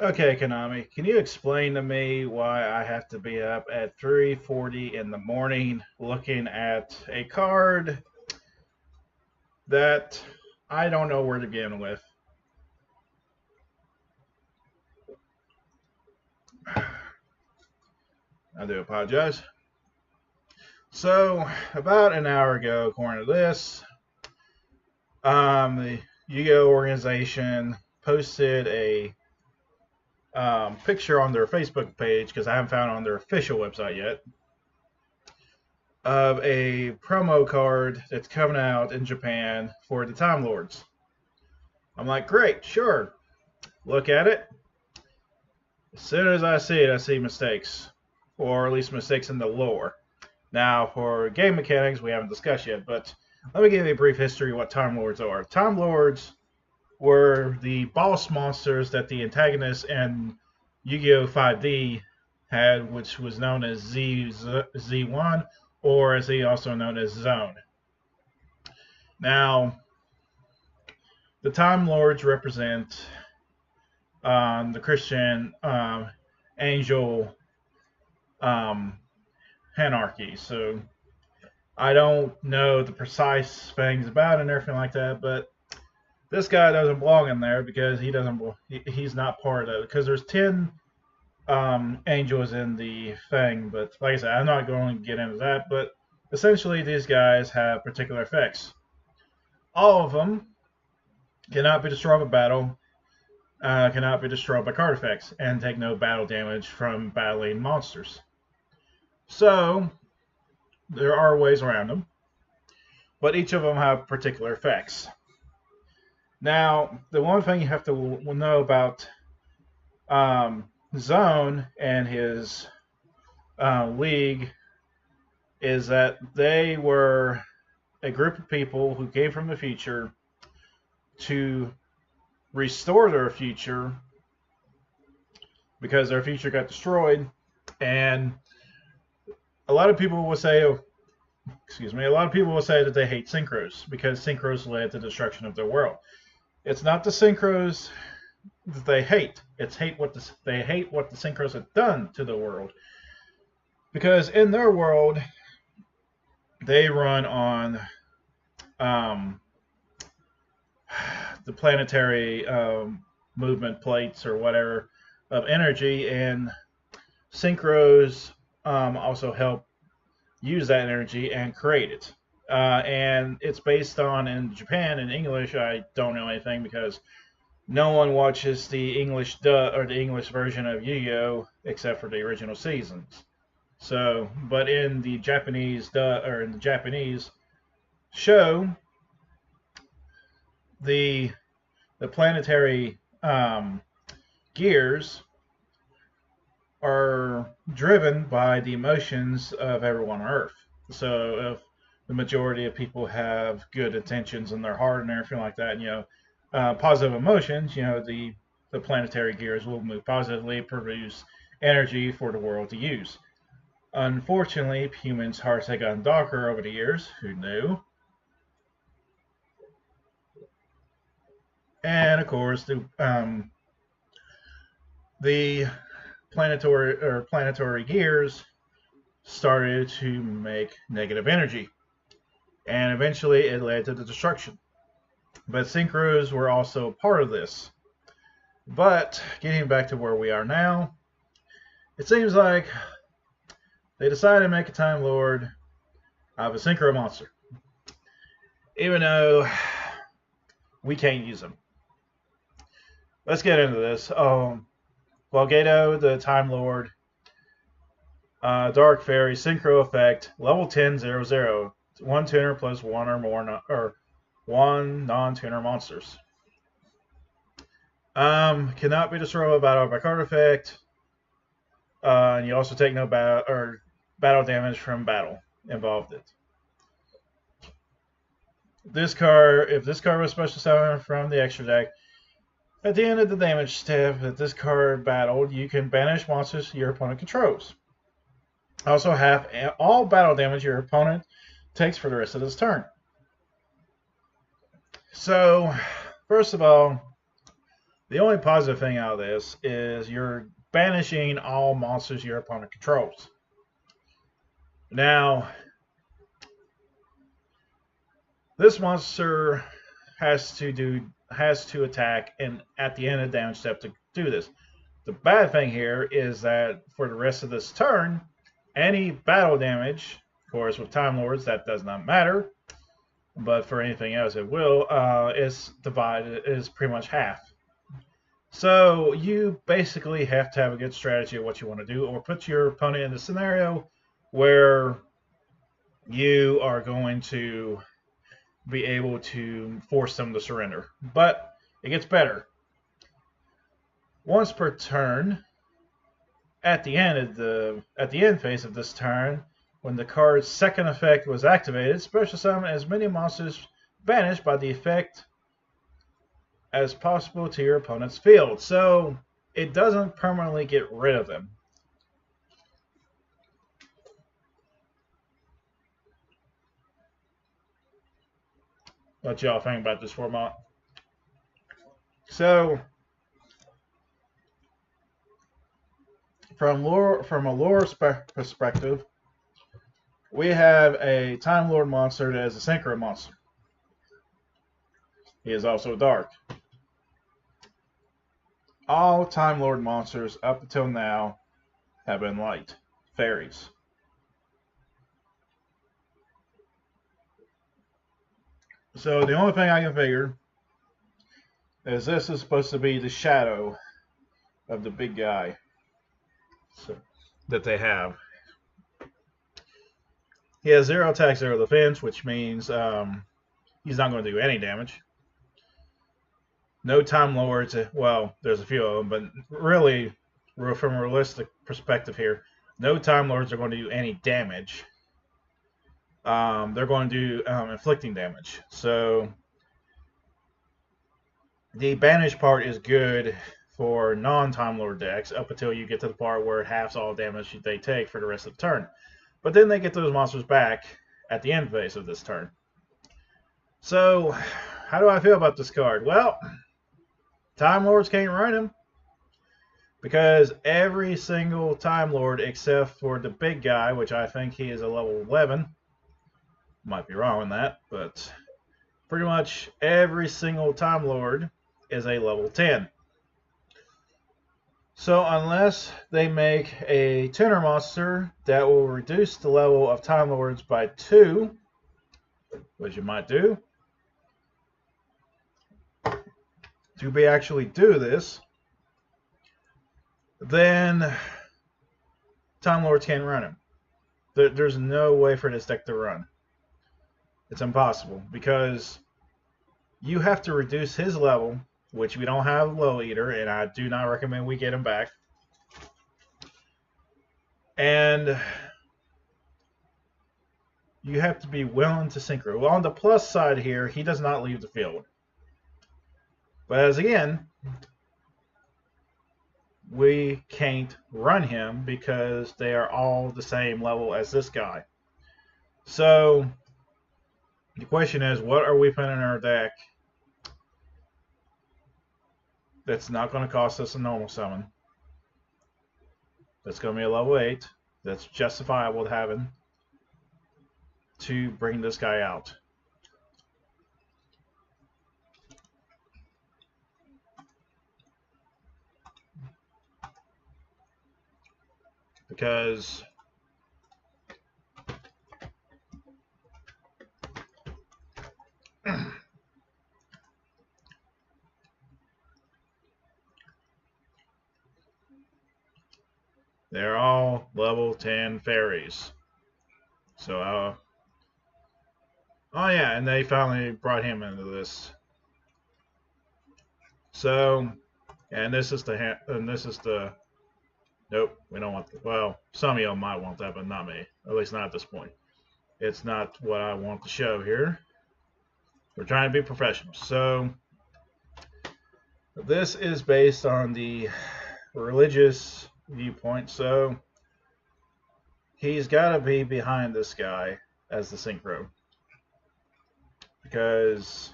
Okay, Konami, can you explain to me why I have to be up at 3:40 in the morning looking at a card that I don't know where to begin with? I do apologize. So, about an hour ago, according to this, the Yu-Gi-Oh organization posted a picture on their Facebook page because I haven't found it on their official website yet of a promo card that's coming out in Japan for the Time Lords. I'm like, great, sure. Look at it. As soon as I see it, I see mistakes, or at least mistakes in the lore. Now, for game mechanics, we haven't discussed yet, but let me give you a brief history of what Time Lords are. Time Lords were the boss monsters that the antagonists in Yu-Gi-Oh! 5D had, which was known as Z1, or as he also known as Zone. Now, the Time Lords represent the Christian angel um, hierarchy. So I don't know the precise things about it and everything like that, but this guy doesn't belong in there because he's not part of it. Because there's 10 angels in the thing, but like I said, I'm not going to get into that. But essentially, these guys have particular effects. All of them cannot be destroyed by battle, cannot be destroyed by card effects, and take no battle damage from battling monsters. So there are ways around them, but each of them have particular effects. Now, the one thing you have to know about Zone and his league is that they were a group of people who came from the future to restore their future because their future got destroyed. And a lot of people will say, oh, excuse me, a lot of people will say that they hate synchros because synchros led to the destruction of their world. It's not the synchros that they hate. They hate what the synchros have done to the world. Because in their world, they run on um, the planetary movement plates or whatever of energy, and synchros also help use that energy and create it. And it's based on in Japan in English. I don't know anything because no one watches the English or the English version of Yu-Gi-Oh except for the original seasons. So, but in the Japanese or in the Japanese show, the the planetary gears are driven by the emotions of everyone on Earth. So, if the majority of people have good intentions in their heart and everything like that, positive emotions, the planetary gears will move positively, produce energy for the world to use. Unfortunately, humans' hearts have gotten darker over the years. Who knew? And of course, the planetary gears started to make negative energy, and eventually it led to the destruction. But synchros were also part of this. But getting back to where we are now, it seems like they decided to make a Time Lord out of a synchro monster, even though we can't use them. Let's get into this. Vulgata, the Time Lord, Dark Fairy, Synchro Effect, level 10/00. One tuner plus one or more, or one non-tuner monsters. Cannot be destroyed by battle by card effect. And you also take no battle damage from battle involved. If this card was special summon from the extra deck, at the end of the damage step that this card battled, you can banish monsters your opponent controls. Also have all battle damage your opponent takes for the rest of this turn. So, first of all, The only positive thing out of this is you're banishing all monsters your opponent controls. Now, this monster has to attack and at the end of the damage step to do this. The bad thing here is that for the rest of this turn, any battle damage, of course with Time Lords that does not matter, but for anything else it will, is pretty much half. So you basically have to have a good strategy of what you want to do, or put your opponent in a scenario where you are going to be able to force them to surrender. But it gets better. Once per turn, at the end phase of this turn, when the card's second effect was activated, special summon as many monsters banished by the effect as possible to your opponent's field. So it doesn't permanently get rid of them. What y'all think about this format? So from a lore perspective, we have a Time Lord monster that is a synchro monster. He is also dark. All Time Lord monsters up until now have been light, fairies. So the only thing I can figure is this is supposed to be the shadow of the big guy that they have. He has 0 attack, 0 defense, which means he's not going to do any damage. No Time Lords. Well, there's a few of them, but really, from a realistic perspective here, no Time Lords are going to do any damage. They're going to do inflicting damage. So the banish part is good for non-Time Lord decks up until you get to the part where it halves all damage they take for the rest of the turn. But then they get those monsters back at the end phase of this turn. So, how do I feel about this card? Well, Time Lords can't run him, because every single Time Lord except for the big guy, which I think he is a level 11, might be wrong on that, but pretty much every single Time Lord is a level 10. So unless they make a tuner monster that will reduce the level of Time Lords by 2, which you might do, to actually do this, then Time Lords can't run him. There's no way for this deck to run. It's impossible, because you have to reduce his level, which we don't have Low Eater, and I do not recommend we get him back. And you have to be willing to synchro. Well, on the plus side here, he does not leave the field. But as again, we can't run him because they are all the same level as this guy. So the question is, what are we putting in our deck that's not going to cost us a normal summon? That's going to be a level 8. That's justifiable having to bring this guy out. Because they're all level 10 fairies. So, oh yeah, and they finally brought him into this. So, and this is the, nope, we don't want, well, some of y'all might want that, but not me. At least not at this point. It's not what I want to show here. We're trying to be professional. So, this is based on the religious viewpoint. So, he's got to be behind this guy as the synchro. Because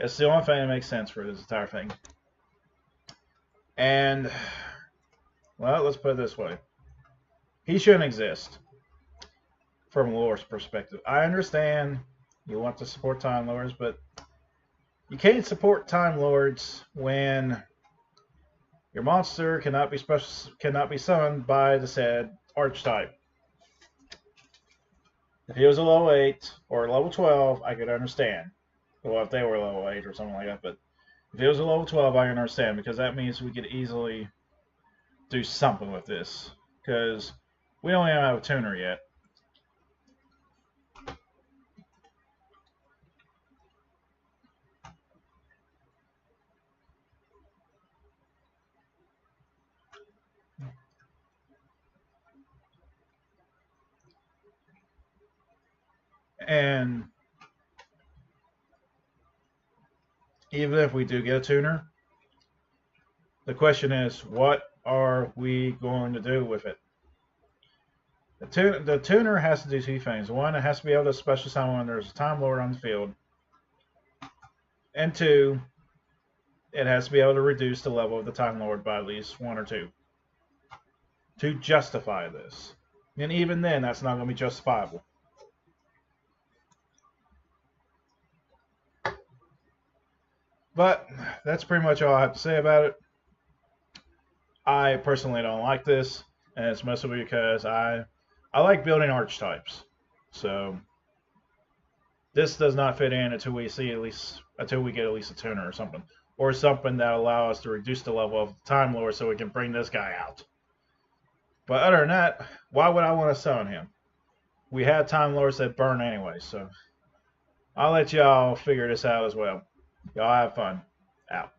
It's the only thing that makes sense for this entire thing. And, well, let's put it this way. He shouldn't exist from lore's perspective. I understand you want to support Time Lords, but you can't support Time Lords when your monster cannot be summoned by the said archetype. If he was a level 8 or level 12, I could understand. Well, if they were level 8 or something like that, but if he was a level 12, I can understand, because that means we could easily do something with this, because we don't even have a tuner yet. And even if we do get a tuner, the question is, what are we going to do with it? The tuner has to do two things. One, it has to be able to special summon when there's a Time Lord on the field. And two, it has to be able to reduce the level of the Time Lord by at least 1 or 2 to justify this. And even then, that's not going to be justifiable. But that's pretty much all I have to say about it. I personally don't like this, and it's mostly because I like building archetypes. So this does not fit in until we get at least a tuner or something that allows us to reduce the level of the Time Lord so we can bring this guy out. But other than that, why would I want to summon him? We had Time Lords that burn anyway, so I'll let y'all figure this out as well. Y'all have fun. Out.